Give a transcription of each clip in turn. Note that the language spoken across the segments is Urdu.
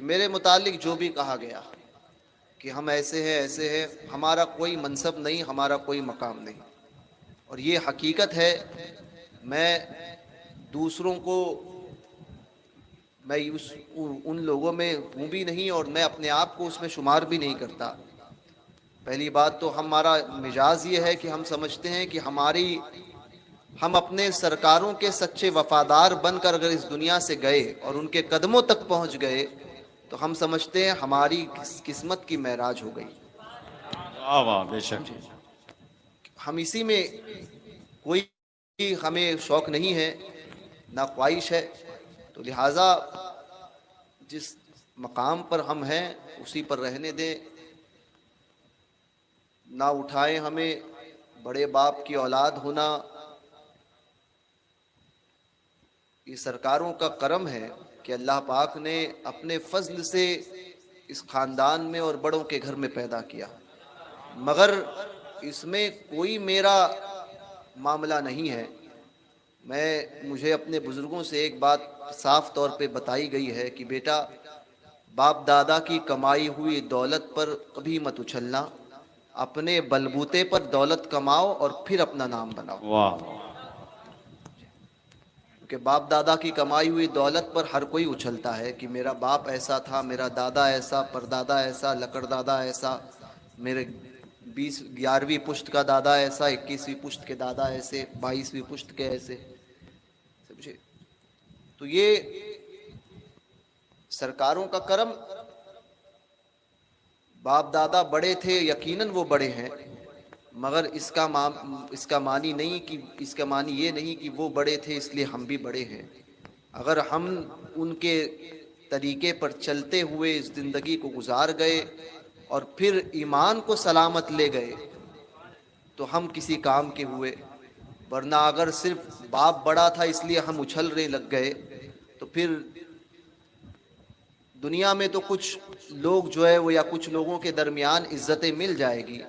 میرے متعلق جو بھی کہا گیا کہ ہم ایسے ہیں، ہمارا کوئی منصب نہیں، ہمارا کوئی مقام نہیں، اور یہ حقیقت ہے۔ میں دوسروں کو میں ان لوگوں میں ہوں بھی نہیں، اور میں اپنے آپ کو اس میں شمار بھی نہیں کرتا۔ پہلی بات تو ہمارا مزاج یہ ہے کہ ہم سمجھتے ہیں کہ ہم اپنے سرکاروں کے سچے وفادار بن کر اگر اس دنیا سے گئے اور ان کے قدموں تک پہنچ گئے تو ہم سمجھتے ہیں ہماری قسمت کی معراج ہو گئی۔ واہ واہ، بے شک۔ ہم اسی میں کوئی ہمیں شوق نہیں ہے، نہ خواہش ہے، تو لہٰذا جس مقام پر ہم ہیں اسی پر رہنے دیں، نہ اٹھائیں ہمیں بڑے باپ کی اولاد ہونا۔ یہ سرکاروں کا کرم ہے کہ اللہ پاک نے اپنے فضل سے اس خاندان میں اور بڑوں کے گھر میں پیدا کیا، مگر اس میں کوئی میرا معاملہ نہیں ہے۔ مجھے اپنے بزرگوں سے ایک بات صاف طور پہ بتائی گئی ہے کہ بیٹا، باپ دادا کی کمائی ہوئی دولت پر کبھی مت اچھلنا، اپنے بلبوتے پر دولت کماؤ اور پھر اپنا نام بناؤ۔ واہ، کہ باپ دادا کی کمائی ہوئی دولت پر ہر کوئی اچھلتا ہے کہ میرا باپ ایسا تھا، میرا دادا ایسا، پردادا ایسا، لکڑ دادا ایسا، میرے 11ویں پشت کا دادا ایسا، 21ویں پشت کے دادا ایسے، 22ویں پشت کے ایسے، سمجھے؟ تو یہ سرکاروں کا کرم۔ باپ دادا بڑے تھے، یقیناً وہ بڑے ہیں، مگر اس کا معنی یہ نہیں کہ وہ بڑے تھے اس لیے ہم بھی بڑے ہیں۔ اگر ہم ان کے طریقے پر چلتے ہوئے اس زندگی کو گزار گئے اور پھر ایمان کو سلامت لے گئے تو ہم کسی کام کے ہوئے، ورنہ اگر صرف باپ بڑا تھا اس لیے ہم اچھلنے لگ گئے تو پھر دنیا میں تو کچھ لوگ جو ہے وہ، یا کچھ لوگوں کے درمیان عزتیں مل جائے گی،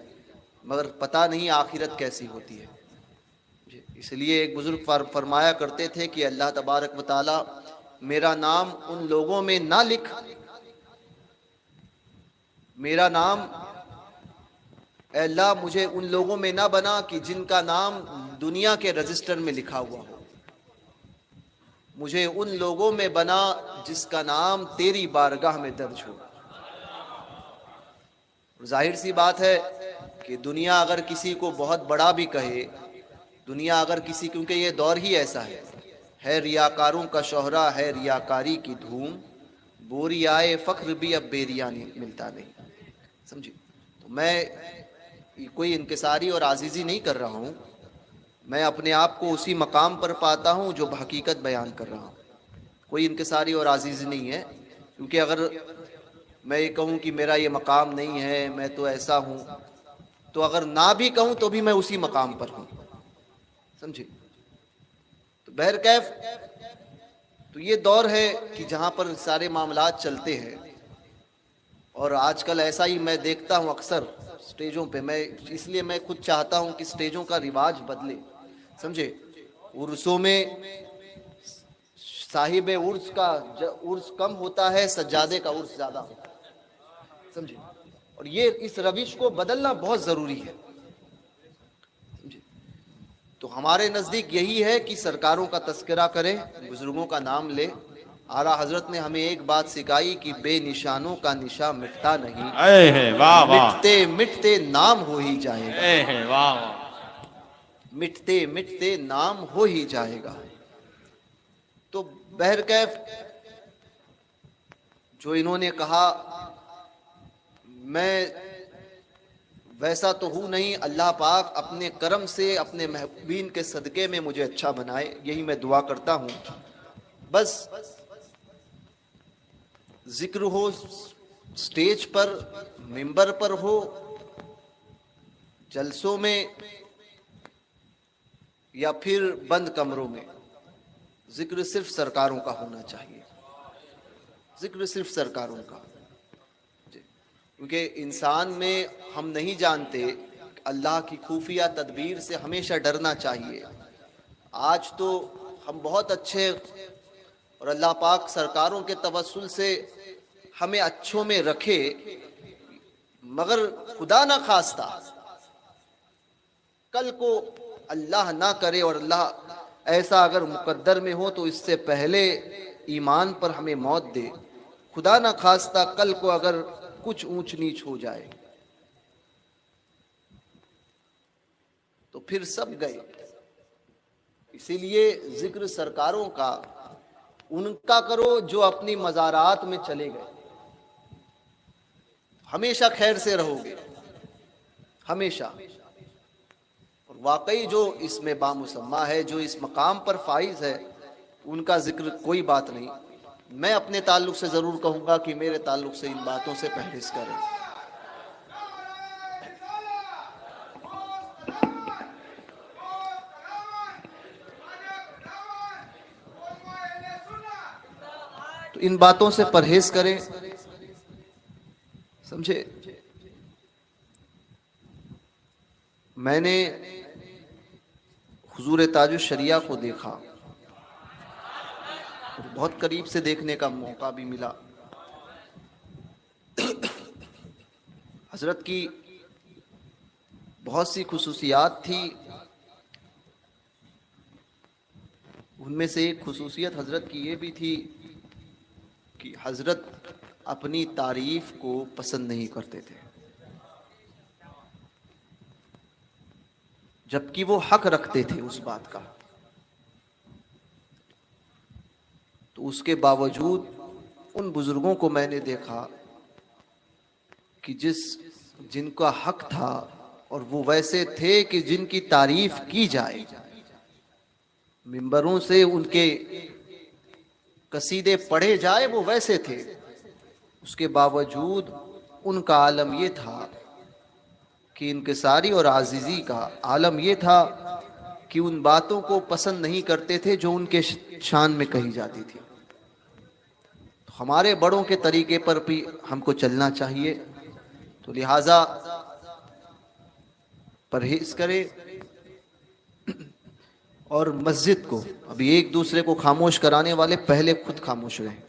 مگر پتہ نہیں آخرت کیسی ہوتی ہے۔ اس لیے ایک بزرگ فرمایا کرتے تھے کہ اللہ تبارک و تعالی میرا نام ان لوگوں میں نہ لکھ، میرا نام اے اللہ مجھے ان لوگوں میں نہ بنا کہ جن کا نام دنیا کے رجسٹر میں لکھا ہوا ہو، مجھے ان لوگوں میں بنا جس کا نام تیری بارگاہ میں درج ہو۔ ظاہر سی بات ہے کہ دنیا اگر کسی کو بہت بڑا بھی کہے، دنیا اگر کیونکہ یہ دور ہی ایسا ہے ریاکاروں کا شہرہ، ہے ریاکاری کی دھوم، بوری آئے فخر بھی اب بیریا ملتا نہیں، سمجھے؟ تو میں کوئی انکساری اور عاجزی نہیں کر رہا ہوں، میں اپنے آپ کو اسی مقام پر پاتا ہوں جو حقیقت بیان کر رہا ہوں، کوئی انکساری اور عاجزی نہیں ہے۔ کیونکہ اگر میں یہ کہوں کہ میرا یہ مقام نہیں ہے، میں تو ایسا ہوں، تو اگر نہ بھی کہوں تو بھی میں اسی مقام پر ہوں، سمجھے؟ تو بہرکیف تو یہ دور ہے کہ جہاں پر سارے معاملات چلتے ہیں، اور آج کل ایسا ہی میں دیکھتا ہوں اکثر سٹیجوں پہ، اس لیے میں خود چاہتا ہوں کہ سٹیجوں کا رواج بدلے، سمجھے؟ عرسوں میں صاحب عرس کم ہوتا ہے، سجادے کا عرس زیادہ ہوتا ہے، سمجھے؟ اور یہ اس روش کو بدلنا بہت ضروری ہے، سمجھے؟ تو ہمارے نزدیک یہی ہے کہ سرکاروں کا تذکرہ کریں، بزرگوں کا نام لیں۔ اعلیٰ حضرت نے ہمیں ایک بات سکھائی کہ بے نشانوں کا نشاں مٹتا نہیں، واہ واہ، مٹتے مٹتے نام ہو ہی جائے گا، واہ واہ، مٹتے مٹتے نام ہو ہی جائے گا۔ تو بہرکیف جو انہوں نے کہا، میں ویسا تو ہوں نہیں، اللہ پاک اپنے کرم سے اپنے محبوبین کے صدقے میں مجھے اچھا بنائے، یہی میں دعا کرتا ہوں۔ بس ذکر ہو سٹیج پر، ممبر پر ہو، جلسوں میں یا پھر بند کمروں میں، ذکر صرف سرکاروں کا ہونا چاہیے، ذکر صرف سرکاروں کا، کیونکہ انسان میں ہم نہیں جانتے، اللہ کی خفیہ تدبیر سے ہمیشہ ڈرنا چاہیے۔ آج تو ہم بہت اچھے، اور اللہ پاک سرکاروں کے توسل سے ہمیں اچھوں میں رکھے، مگر خدا نہ خواستہ کل کو اللہ نہ کرے اور اللہ ایسا اگر مقدر میں ہو تو اس سے پہلے ایمان پر ہمیں موت دے، خدا نہ خواستہ کل کو اگر کچھ اونچ نیچ ہو جائے تو پھر سب گئے۔ اسی لیے ذکر سرکاروں کا ان کا کرو جو اپنی مزارات میں چلے گئے، ہمیشہ خیر سے رہو گے، ہمیشہ۔ اور واقعی جو اس میں بامسمہ ہے، جو اس مقام پر فائز ہے، ان کا ذکر کوئی بات نہیں۔ میں اپنے تعلق سے ضرور کہوں گا کہ میرے تعلق سے ان باتوں سے پرہیز کریں۔ تو ان باتوں سے پرہیز کریں، سمجھے؟ میں نے حضور تاج الشریعہ کو دیکھا، بہت قریب سے دیکھنے کا موقع بھی ملا۔ حضرت کی بہت سی خصوصیات تھی، ان میں سے ایک خصوصیت حضرت کی یہ بھی تھی کہ حضرت اپنی تعریف کو پسند نہیں کرتے تھے، جبکہ وہ حق رکھتے تھے اس بات کا، تو اس کے باوجود ان بزرگوں کو میں نے دیکھا کہ جن کا حق تھا اور وہ ویسے تھے کہ جن کی تعریف کی جائے، منبروں سے ان کے قصیدے پڑھے جائے، وہ ویسے تھے، اس کے باوجود ان کا عالم یہ تھا کہ انکساری اور عاجزی کا عالم یہ تھا کہ ان باتوں کو پسند نہیں کرتے تھے جو ان کے شان میں کہی جاتی تھی۔ ہمارے بڑوں کے طریقے پر بھی ہم کو چلنا چاہیے، تو لہٰذا پرہیز کرے، اور مسجد کو ابھی ایک دوسرے کو خاموش کرانے والے پہلے خود خاموش رہیں۔